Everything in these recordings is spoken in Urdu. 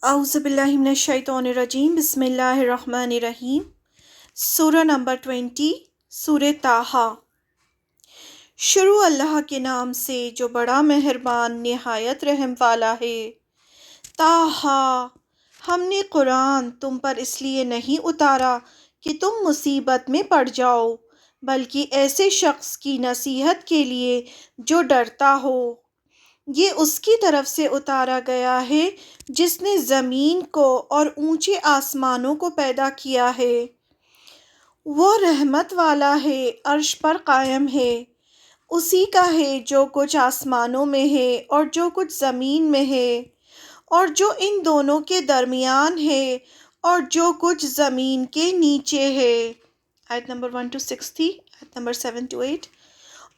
اعوذ باللہ من الشیطان الرجیم، بسم اللہ الرحمن الرحیم۔ سورہ نمبر 20، سورہ طٰہٰ۔ شروع اللہ کے نام سے جو بڑا مہربان نہایت رحم والا ہے۔ طٰہٰ، ہم نے قرآن تم پر اس لیے نہیں اتارا کہ تم مصیبت میں پڑ جاؤ، بلکہ ایسے شخص کی نصیحت کے لیے جو ڈرتا ہو۔ یہ اس کی طرف سے اتارا گیا ہے جس نے زمین کو اور اونچے آسمانوں کو پیدا کیا ہے۔ وہ رحمت والا ہے، عرش پر قائم ہے۔ اسی کا ہے جو کچھ آسمانوں میں ہے اور جو کچھ زمین میں ہے، اور جو ان دونوں کے درمیان ہے اور جو کچھ زمین کے نیچے ہے۔ آیت نمبر 1 to 6 تھی، آیت نمبر 7 to 8۔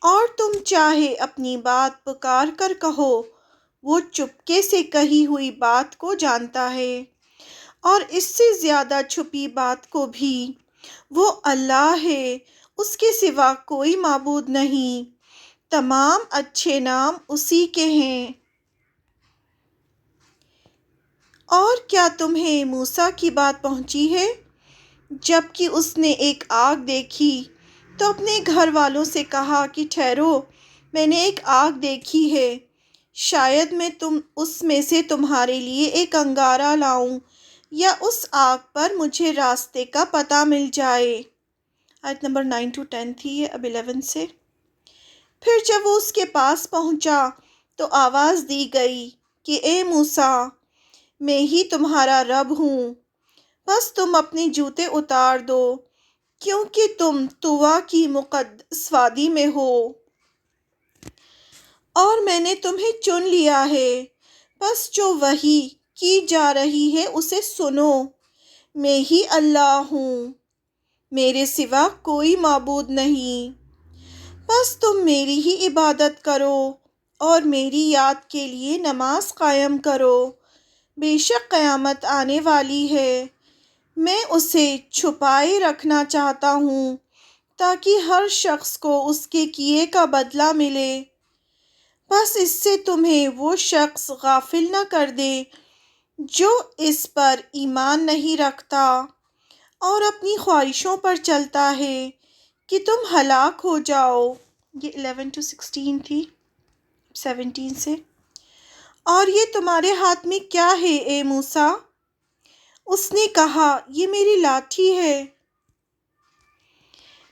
اور تم چاہے اپنی بات پکار کر کہو، وہ چپکے سے کہی ہوئی بات کو جانتا ہے، اور اس سے زیادہ چھپی بات کو بھی۔ وہ اللہ ہے، اس کے سوا کوئی معبود نہیں، تمام اچھے نام اسی کے ہیں۔ اور کیا تمہیں موسیٰ کی بات پہنچی ہے؟ جب کہ اس نے ایک آگ دیکھی تو اپنے گھر والوں سے کہا کہ ٹھہرو، میں نے ایک آگ دیکھی ہے، شاید میں اس میں سے تمہارے لیے ایک انگارہ لاؤں، یا اس آگ پر مجھے راستے کا پتہ مل جائے۔ آیت نمبر 9 to 10 تھی، یہ اب 11 سے۔ پھر جب وہ اس کے پاس پہنچا تو آواز دی گئی کہ اے موسیٰ، میں ہی تمہارا رب ہوں، بس تم اپنے جوتے اتار دو، کیونکہ تم طویٰ کی مقدس وادی میں ہو، اور میں نے تمہیں چن لیا ہے۔ بس جو وحی کی جا رہی ہے اسے سنو، میں ہی اللہ ہوں، میرے سوا کوئی معبود نہیں، بس تم میری ہی عبادت کرو اور میری یاد کے لیے نماز قائم کرو۔ بے شک قیامت آنے والی ہے، میں اسے چھپائے رکھنا چاہتا ہوں تاکہ ہر شخص کو اس کے کیے کا بدلہ ملے۔ بس اس سے تمہیں وہ شخص غافل نہ کر دے جو اس پر ایمان نہیں رکھتا اور اپنی خواہشوں پر چلتا ہے کہ تم ہلاک ہو جاؤ۔ یہ 11 to 16 تھی، 17 سے۔ اور یہ تمہارے ہاتھ میں کیا ہے اے موسیٰ؟ اس نے کہا، یہ میری لاٹھی ہے،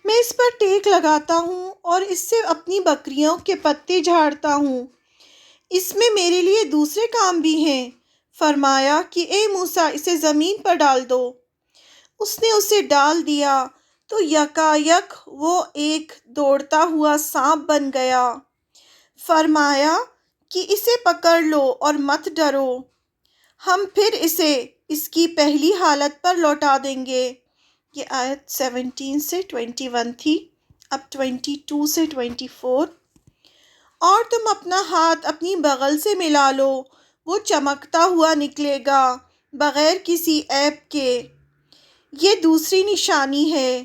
میں اس پر ٹیک لگاتا ہوں اور اس سے اپنی بکریوں کے پتے جھاڑتا ہوں، اس میں میرے لیے دوسرے کام بھی ہیں۔ فرمایا کہ اے موسیٰ، اسے زمین پر ڈال دو۔ اس نے اسے ڈال دیا تو یکایک وہ ایک دوڑتا ہوا سانپ بن گیا۔ فرمایا کہ اسے پکڑ لو اور مت ڈرو، ہم پھر اسے اس کی پہلی حالت پر لوٹا دیں گے۔ یہ آیت 17 سے 21 تھی، اب 22 سے 24۔ اور تم اپنا ہاتھ اپنی بغل سے ملا لو، وہ چمکتا ہوا نکلے گا بغیر کسی عیب کے۔ یہ دوسری نشانی ہے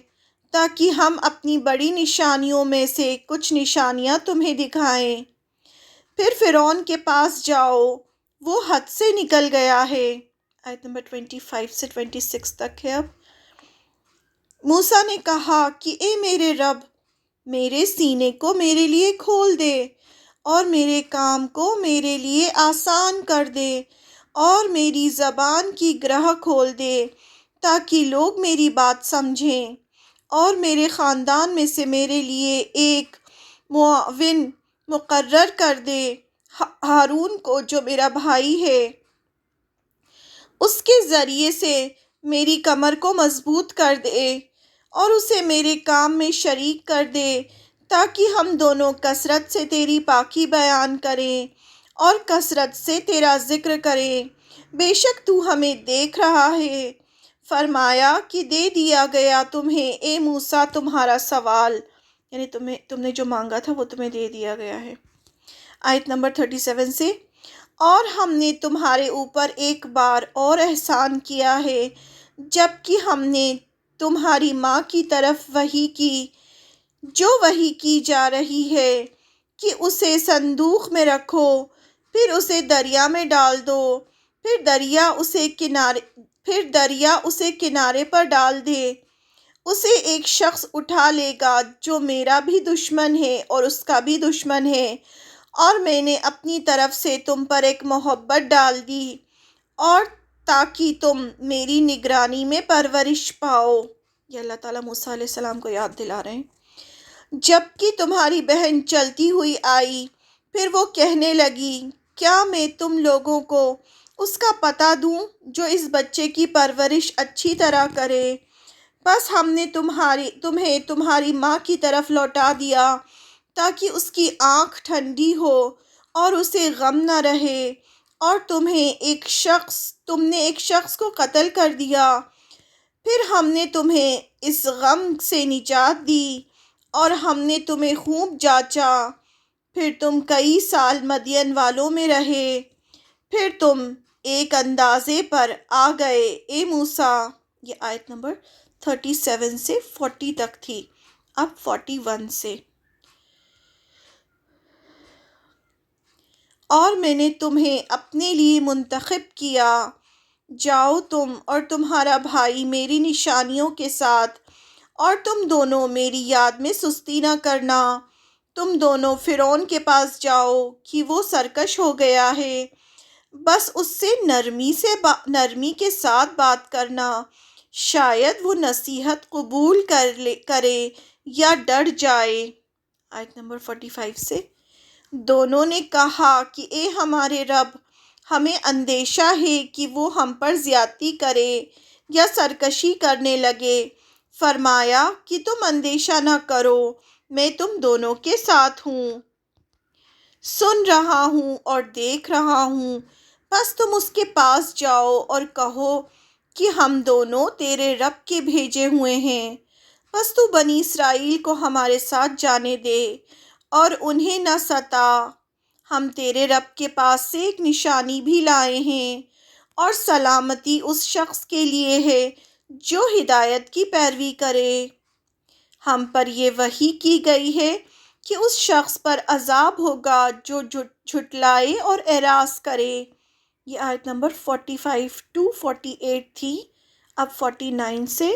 تاکہ ہم اپنی بڑی نشانیوں میں سے کچھ نشانیاں تمہیں دکھائیں۔ پھر فرعون کے پاس جاؤ، وہ حد سے نکل گیا ہے۔ آیت نمبر 25 سے 26 تک ہے اب۔ موسیٰ نے کہا کہ اے میرے رب، میرے سینے کو میرے لیے کھول دے اور میرے کام کو میرے لیے آسان کر دے اور میری زبان کی گرہ کھول دے تاکہ لوگ میری بات سمجھیں، اور میرے خاندان میں سے میرے لیے ایک معاون مقرر کر دے، ہارون کو جو میرا بھائی ہے، اس کے ذریعے سے میری کمر کو مضبوط کر دے اور اسے میرے کام میں شریک کر دے تاکہ ہم دونوں کثرت سے تیری پاکی بیان کریں اور کثرت سے تیرا ذکر کریں۔ بے شک تو ہمیں دیکھ رہا ہے۔ فرمایا کہ دے دیا گیا تمہیں اے موسیٰ تمہارا سوال، یعنی تم نے جو مانگا تھا وہ تمہیں دے دیا گیا ہے۔ آیت نمبر 37 سے۔ اور ہم نے تمہارے اوپر ایک بار اور احسان کیا ہے جب کہ ہم نے تمہاری ماں کی طرف وحی کی، جو وحی کی جا رہی ہے کہ اسے صندوق میں رکھو، پھر اسے دریا میں ڈال دو پھر دریا اسے کنارے پر ڈال دے۔ اسے ایک شخص اٹھا لے گا جو میرا بھی دشمن ہے اور اس کا بھی دشمن ہے، اور میں نے اپنی طرف سے تم پر ایک محبت ڈال دی اور تاکہ تم میری نگرانی میں پرورش پاؤ۔ یہ اللہ تعالیٰ موسیٰ علیہ السلام کو یاد دلا رہے ہیں۔ جبکہ تمہاری بہن چلتی ہوئی آئی، پھر وہ کہنے لگی، کیا میں تم لوگوں کو اس کا پتہ دوں جو اس بچے کی پرورش اچھی طرح کرے؟ بس ہم نے تمہیں تمہاری ماں کی طرف لوٹا دیا تاکہ اس کی آنکھ ٹھنڈی ہو اور اسے غم نہ رہے، اور تم نے ایک شخص کو قتل کر دیا، پھر ہم نے تمہیں اس غم سے نجات دی اور ہم نے تمہیں خوب جانچا، پھر تم کئی سال مدین والوں میں رہے، پھر تم ایک اندازے پر آ گئے اے موسیٰ۔ یہ آیت نمبر 37 سے 40 تک تھی، اب 41 سے۔ اور میں نے تمہیں اپنے لیے منتخب کیا، جاؤ تم اور تمہارا بھائی میری نشانیوں کے ساتھ، اور تم دونوں میری یاد میں سستی نہ کرنا۔ تم دونوں فرعون کے پاس جاؤ کہ وہ سرکش ہو گیا ہے، بس اس سے نرمی کے ساتھ بات کرنا، شاید وہ نصیحت قبول کرے یا ڈر جائے۔ آیت نمبر 45 سے۔ دونوں نے کہا کہ اے ہمارے رب، ہمیں اندیشہ ہے کہ وہ ہم پر زیادتی کرے یا سرکشی کرنے لگے۔ فرمایا کہ تم اندیشہ نہ کرو، میں تم دونوں کے ساتھ ہوں، سن رہا ہوں اور دیکھ رہا ہوں۔ بس تم اس کے پاس جاؤ اور کہو کہ ہم دونوں تیرے رب کے بھیجے ہوئے ہیں، بس تو بنی اسرائیل کو ہمارے ساتھ جانے دے اور انہیں نہ ستا۔ ہم تیرے رب کے پاس سے ایک نشانی بھی لائے ہیں، اور سلامتی اس شخص کے لیے ہے جو ہدایت کی پیروی کرے۔ ہم پر یہ وحی کی گئی ہے کہ اس شخص پر عذاب ہوگا جو جھٹلائے اور اعراض کرے۔ یہ آیت نمبر 45 to 48 تھی، اب 49 سے۔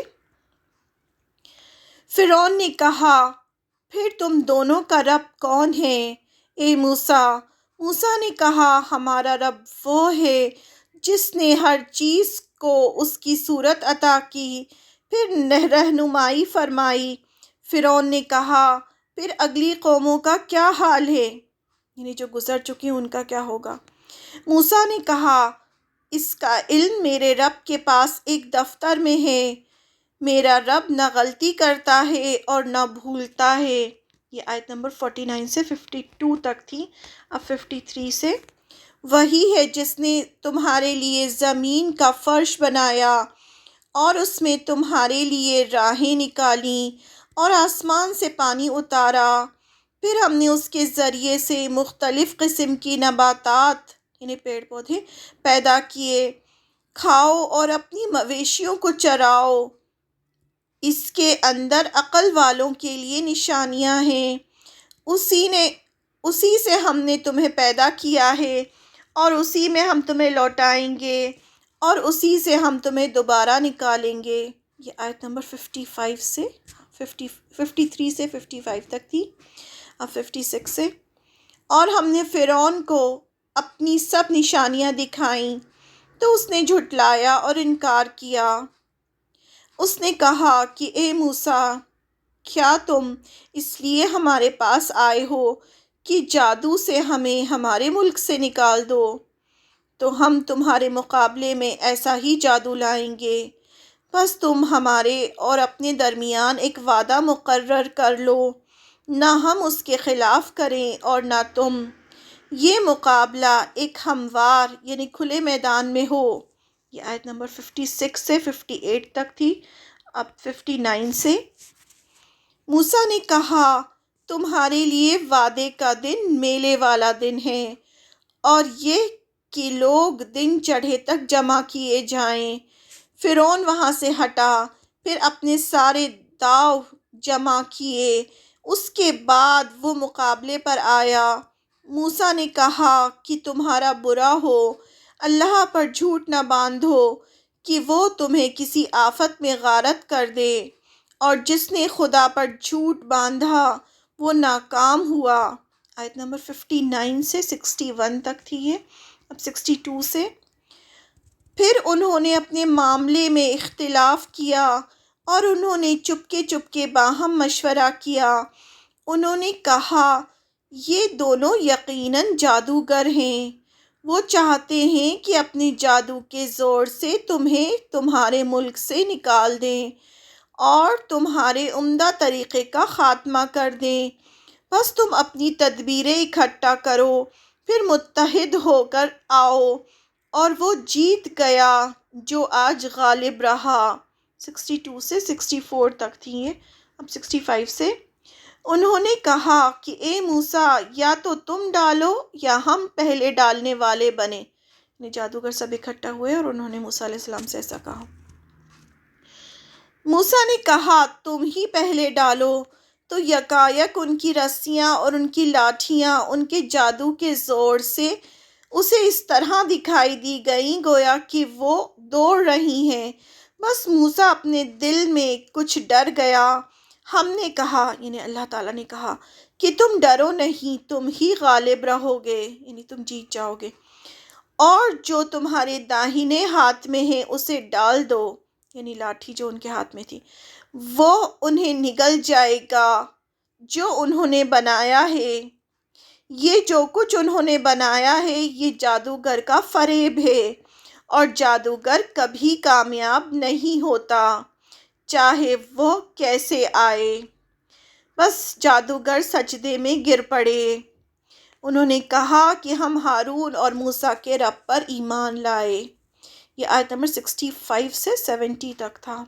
فرعون نے کہا، پھر تم دونوں کا رب کون ہے اے موسیٰ؟ موسیٰ نے کہا، ہمارا رب وہ ہے جس نے ہر چیز کو اس کی صورت عطا کی، پھر رہنمائی فرمائی۔ فرعون نے کہا، پھر اگلی قوموں کا کیا حال ہے؟ یعنی جو گزر چکی ان کا کیا ہوگا؟ موسیٰ نے کہا، اس کا علم میرے رب کے پاس ایک دفتر میں ہے، میرا رب نہ غلطی کرتا ہے اور نہ بھولتا ہے۔ یہ آیت نمبر 49 سے 52 تک تھی، اب 53 سے۔ وہی ہے جس نے تمہارے لیے زمین کا فرش بنایا اور اس میں تمہارے لیے راہیں نکالیں اور آسمان سے پانی اتارا، پھر ہم نے اس کے ذریعے سے مختلف قسم کی نباتات یعنی پیڑ پودے پیدا کیے، کھاؤ اور اپنی مویشیوں کو چراؤ، اس کے اندر عقل والوں کے لیے نشانیاں ہیں۔ اسی سے ہم نے تمہیں پیدا کیا ہے اور اسی میں ہم تمہیں لوٹائیں گے اور اسی سے ہم تمہیں دوبارہ نکالیں گے۔ یہ آیت نمبر 53 سے 55 تک تھی، اب 56 سے۔ اور ہم نے فرعون کو اپنی سب نشانیاں دکھائیں تو اس نے جھٹلایا اور انکار کیا۔ اس نے کہا کہ اے موسیٰ، کیا تم اس لیے ہمارے پاس آئے ہو کہ جادو سے ہمیں ہمارے ملک سے نکال دو؟ تو ہم تمہارے مقابلے میں ایسا ہی جادو لائیں گے، بس تم ہمارے اور اپنے درمیان ایک وعدہ مقرر کر لو، نہ ہم اس کے خلاف کریں اور نہ تم۔ یہ مقابلہ ایک ہموار یعنی کھلے میدان میں ہو۔ یہ آیت نمبر 56 سے 58 تک تھی، اب 59 سے۔ موسیٰ نے کہا، تمہارے لیے وعدے کا دن میلے والا دن ہے، اور یہ کہ لوگ دن چڑھے تک جمع کیے جائیں۔ فرعون وہاں سے ہٹا، پھر اپنے سارے داؤ جمع کیے، اس کے بعد وہ مقابلے پر آیا۔ موسیٰ نے کہا کہ تمہارا برا ہو، اللہ پر جھوٹ نہ باندھو کہ وہ تمہیں کسی آفت میں غارت کر دے، اور جس نے خدا پر جھوٹ باندھا وہ ناکام ہوا۔ آیت نمبر 59 سے 61 تک تھی یہ، اب 62 سے۔ پھر انہوں نے اپنے معاملے میں اختلاف کیا اور انہوں نے چپکے باہم مشورہ کیا۔ انہوں نے کہا یہ دونوں یقیناً جادوگر ہیں، وہ چاہتے ہیں کہ اپنے جادو کے زور سے تمہیں تمہارے ملک سے نکال دیں اور تمہارے عمدہ طریقے کا خاتمہ کر دیں۔ بس تم اپنی تدبیریں اکٹھا کرو، پھر متحد ہو کر آؤ، اور وہ جیت گیا جو آج غالب رہا۔ 62 سے 64 تک تھی یہ، اب 65 سے۔ انہوں نے کہا کہ اے موسیٰ، یا تو تم ڈالو یا ہم پہلے ڈالنے والے بنے۔ یعنی جادوگر سب اکٹھا ہوئے اور انہوں نے موسیٰ علیہ السلام سے ایسا کہا۔ موسیٰ نے کہا تم ہی پہلے ڈالو، تو یکایک ان کی رسیاں اور ان کی لاٹھیاں ان کے جادو کے زور سے اسے اس طرح دکھائی دی گئیں گویا کہ وہ دوڑ رہی ہیں۔ بس موسیٰ اپنے دل میں کچھ ڈر گیا۔ ہم نے کہا، یعنی اللہ تعالیٰ نے کہا کہ تم ڈرو نہیں، تم ہی غالب رہو گے، یعنی تم جیت جاؤ گے، اور جو تمہارے داہنے ہاتھ میں ہے اسے ڈال دو، یعنی لاٹھی جو ان کے ہاتھ میں تھی، وہ انہیں نگل جائے گا جو انہوں نے بنایا ہے۔ یہ جو کچھ انہوں نے بنایا ہے یہ جادوگر کا فریب ہے، اور جادوگر کبھی کامیاب نہیں ہوتا چاہے وہ کیسے آئے۔ بس جادوگر سجدے میں گر پڑے۔ انہوں نے کہا کہ ہم ہارون اور موسیٰ کے رب پر ایمان لائے۔ یہ آیت نمبر 65 سے 70 تک تھا۔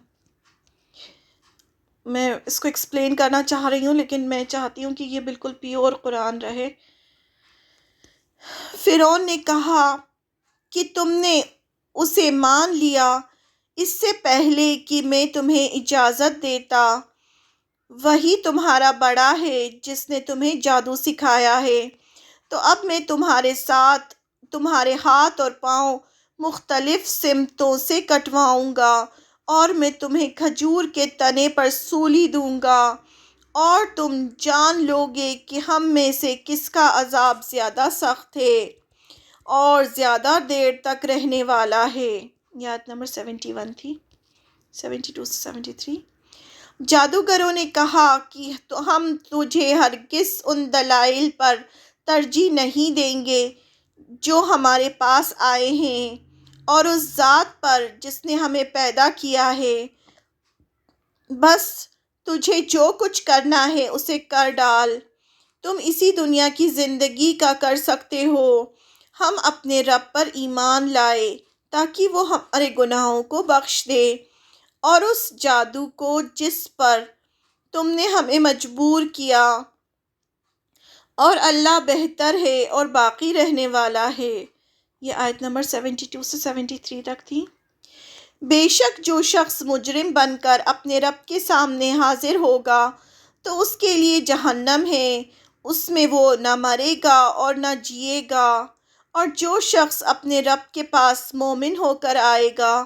میں اس کو ایکسپلین کرنا چاہ رہی ہوں، لیکن میں چاہتی ہوں کہ یہ بالکل پیور قرآن رہے۔ فرعون نے کہا کہ تم نے اسے مان لیا اس سے پہلے کہ میں تمہیں اجازت دیتا۔ وہی تمہارا بڑا ہے جس نے تمہیں جادو سکھایا ہے، تو اب میں تمہارے ساتھ تمہارے ہاتھ اور پاؤں مختلف سمتوں سے کٹواؤں گا، اور میں تمہیں کھجور کے تنے پر سولی دوں گا، اور تم جان لو گے کہ ہم میں سے کس کا عذاب زیادہ سخت ہے اور زیادہ دیر تک رہنے والا ہے۔ یہ آیت نمبر 71 تھی، 72 سے 73۔ جادوگروں نے کہا کہ ہم تجھے ہرگز ان دلائل پر ترجیح نہیں دیں گے جو ہمارے پاس آئے ہیں، اور اس ذات پر جس نے ہمیں پیدا کیا ہے۔ بس تجھے جو کچھ کرنا ہے اسے کر ڈال، تم اسی دنیا کی زندگی کا کر سکتے ہو۔ ہم اپنے رب پر ایمان لائے تاکہ وہ ہمارے گناہوں کو بخش دے، اور اس جادو کو جس پر تم نے ہمیں مجبور کیا، اور اللہ بہتر ہے اور باقی رہنے والا ہے۔ یہ آیت نمبر 72 سے 73 تک تھی۔ بے شک جو شخص مجرم بن کر اپنے رب کے سامنے حاضر ہوگا تو اس کے لیے جہنم ہے، اس میں وہ نہ مرے گا اور نہ جیے گا، اور جو شخص اپنے رب کے پاس مومن ہو کر آئے گا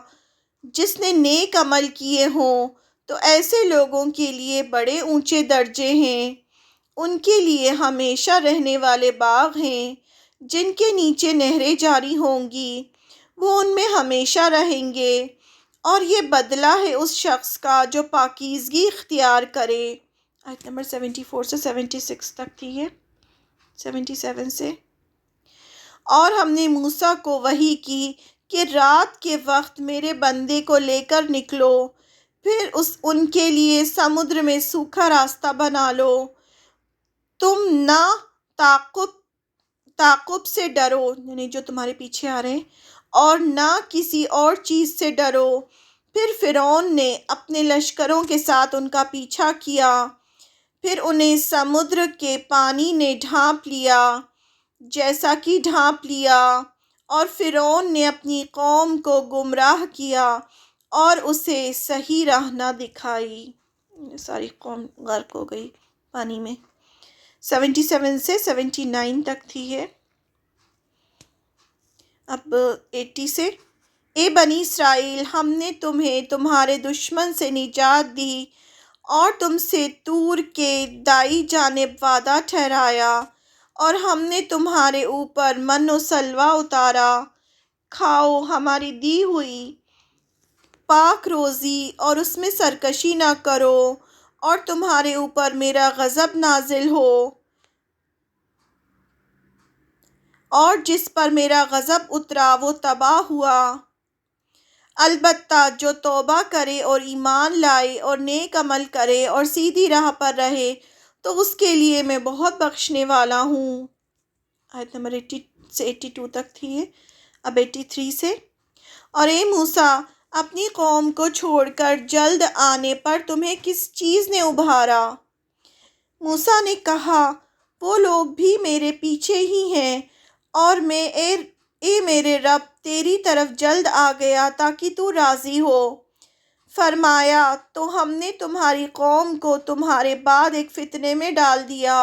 جس نے نیک عمل کیے ہوں، تو ایسے لوگوں کے لیے بڑے اونچے درجے ہیں، ان کے لیے ہمیشہ رہنے والے باغ ہیں جن کے نیچے نہریں جاری ہوں گی، وہ ان میں ہمیشہ رہیں گے، اور یہ بدلہ ہے اس شخص کا جو پاکیزگی اختیار کرے۔ آیت نمبر 74 سے 76 تک تھی یہ، 77 سے۔ اور ہم نے موسیٰ کو وحی کی کہ رات کے وقت میرے بندے کو لے کر نکلو، پھر ان کے لیے سمندر میں سوکھا راستہ بنا لو، تم نہ تعقب سے ڈرو، یعنی جو تمہارے پیچھے آ رہے ہیں، اور نہ کسی اور چیز سے ڈرو۔ پھر فرعون نے اپنے لشکروں کے ساتھ ان کا پیچھا کیا، پھر انہیں سمندر کے پانی نے ڈھانپ لیا جیسا کہ ڈھانپ لیا، اور فرعون نے اپنی قوم کو گمراہ کیا اور اسے صحیح راہ نہ دکھائی۔ ساری قوم غرق ہو گئی پانی میں۔ 77 سے 79 تک تھی ہے۔ اب 80 سے، اے بنی اسرائیل، ہم نے تمہیں تمہارے دشمن سے نجات دی اور تم سے طور کے دائیں جانب وعدہ ٹھہرایا، اور ہم نے تمہارے اوپر من و سلوہ اتارا۔ کھاؤ ہماری دی ہوئی پاک روزی اور اس میں سرکشی نہ کرو، اور تمہارے اوپر میرا غضب نازل ہو، اور جس پر میرا غضب اترا وہ تباہ ہوا۔ البتہ جو توبہ کرے اور ایمان لائے اور نیک عمل کرے اور سیدھی راہ پر رہے تو اس کے لیے میں بہت بخشنے والا ہوں۔ آیت نمبر 80 سے 82 تک تھی یہ، اب 83 سے۔ اور اے موسیٰ، اپنی قوم کو چھوڑ کر جلد آنے پر تمہیں کس چیز نے ابھارا؟ موسیٰ نے کہا، وہ لوگ بھی میرے پیچھے ہی ہیں، اور میں اے میرے رب تیری طرف جلد آ گیا تاکہ تو راضی ہو۔ فرمایا، تو ہم نے تمہاری قوم کو تمہارے بعد ایک فتنے میں ڈال دیا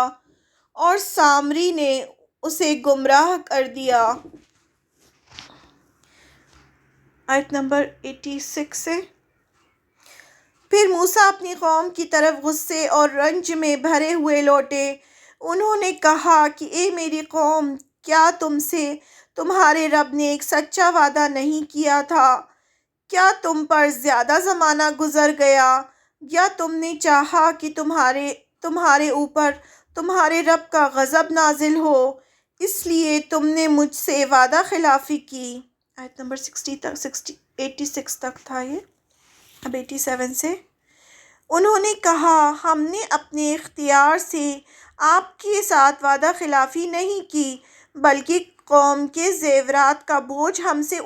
اور سامری نے اسے گمراہ کر دیا۔ آیت نمبر 86 سے۔ پھر موسیٰ اپنی قوم کی طرف غصے اور رنج میں بھرے ہوئے لوٹے۔ انہوں نے کہا کہ اے میری قوم، کیا تم سے تمہارے رب نے ایک سچا وعدہ نہیں کیا تھا؟ کیا تم پر زیادہ زمانہ گزر گیا، یا تم نے چاہا کہ تمہارے اوپر تمہارے رب کا غضب نازل ہو، اس لیے تم نے مجھ سے وعدہ خلافی کی؟ آیت نمبر 60 تک 86 تک تھا یہ، اب 87 سے۔ انہوں نے کہا، ہم نے اپنے اختیار سے آپ کے ساتھ وعدہ خلافی نہیں کی، بلکہ قوم کے زیورات کا بوجھ ہم سے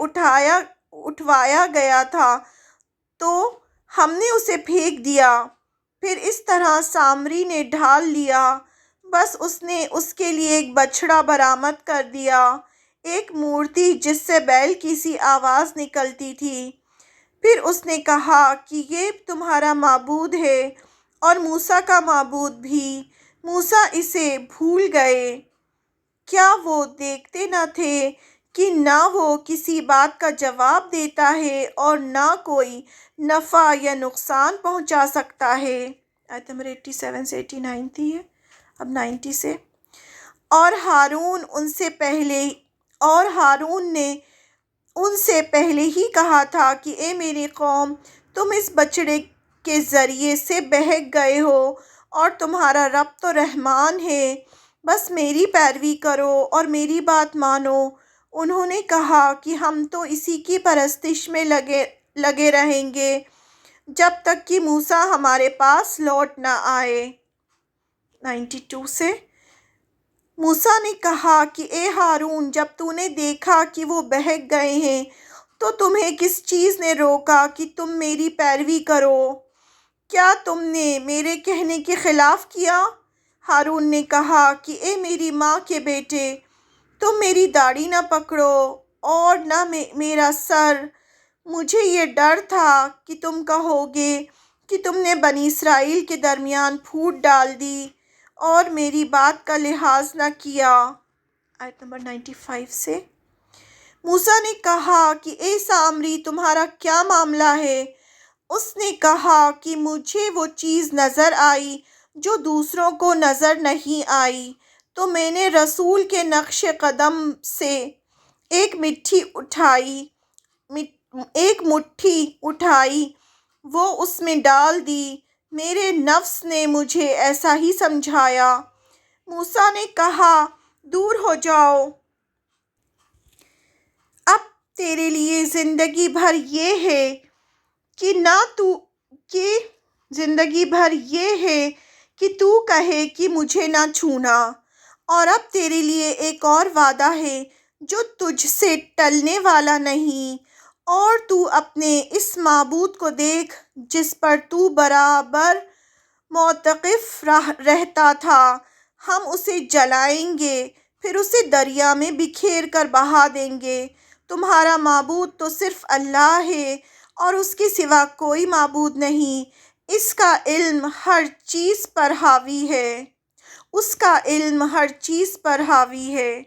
اٹھوایا گیا تھا تو ہم نے اسے پھینک دیا۔ پھر اس طرح سامری نے ڈھال لیا، بس اس نے اس کے لیے ایک بچھڑا برآمد کر دیا، ایک مورتی جس سے بیل کی سی آواز نکلتی تھی۔ پھر اس نے کہا کہ یہ تمہارا معبود ہے اور موسیٰ کا معبود بھی۔ موسیٰ اسے بھول گئے۔ کیا وہ دیکھتے نہ تھے کہ نہ وہ کسی بات کا جواب دیتا ہے اور نہ کوئی نفع یا نقصان پہنچا سکتا ہے؟ آیت نمبر 87 سے 89 تھی ہے، اب 90 سے۔ اور ہارون نے ان سے پہلے ہی کہا تھا کہ اے میری قوم، تم اس بچڑے کے ذریعے سے بہک گئے ہو، اور تمہارا رب تو رحمان ہے، بس میری پیروی کرو اور میری بات مانو۔ انہوں نے کہا کہ ہم تو اسی کی پرستش میں لگے رہیں گے جب تک کہ موسیٰ ہمارے پاس لوٹ نہ آئے۔ 92 سے۔ موسیٰ نے کہا کہ اے ہارون، جب تو نے دیکھا کہ وہ بہک گئے ہیں تو تمہیں کس چیز نے روکا کہ تم میری پیروی کرو؟ کیا تم نے میرے کہنے کے خلاف کیا؟ ہارون نے کہا کہ اے میری ماں کے بیٹے، تم میری داڑھی نہ پکڑو اور نہ میرا سر۔ مجھے یہ ڈر تھا کہ تم کہو گے کہ تم نے بنی اسرائیل کے درمیان پھوٹ ڈال دی اور میری بات کا لحاظ نہ کیا۔ آیت نمبر 95 سے۔ موسیٰ نے کہا کہ اے سامری، تمہارا کیا معاملہ ہے؟ اس نے کہا کہ مجھے وہ چیز نظر آئی جو دوسروں کو نظر نہیں آئی، تو میں نے رسول کے نقش قدم سے ایک مٹھی اٹھائی، وہ اس میں ڈال دی۔ میرے نفس نے مجھے ایسا ہی سمجھایا۔ موسیٰ نے کہا، دور ہو جاؤ، اب تیرے لیے زندگی بھر یہ ہے کہ تو کہے کہ مجھے نہ چھونا، اور اب تیرے لیے ایک اور وعدہ ہے جو تجھ سے ٹلنے والا نہیں، اور تو اپنے اس معبود کو دیکھ جس پر تو برابر معتکف رہتا تھا۔ ہم اسے جلائیں گے، پھر اسے دریا میں بکھیر کر بہا دیں گے۔ تمہارا معبود تو صرف اللہ ہے اور اس کے سوا کوئی معبود نہیں۔ اس کا علم ہر چیز پر حاوی ہے۔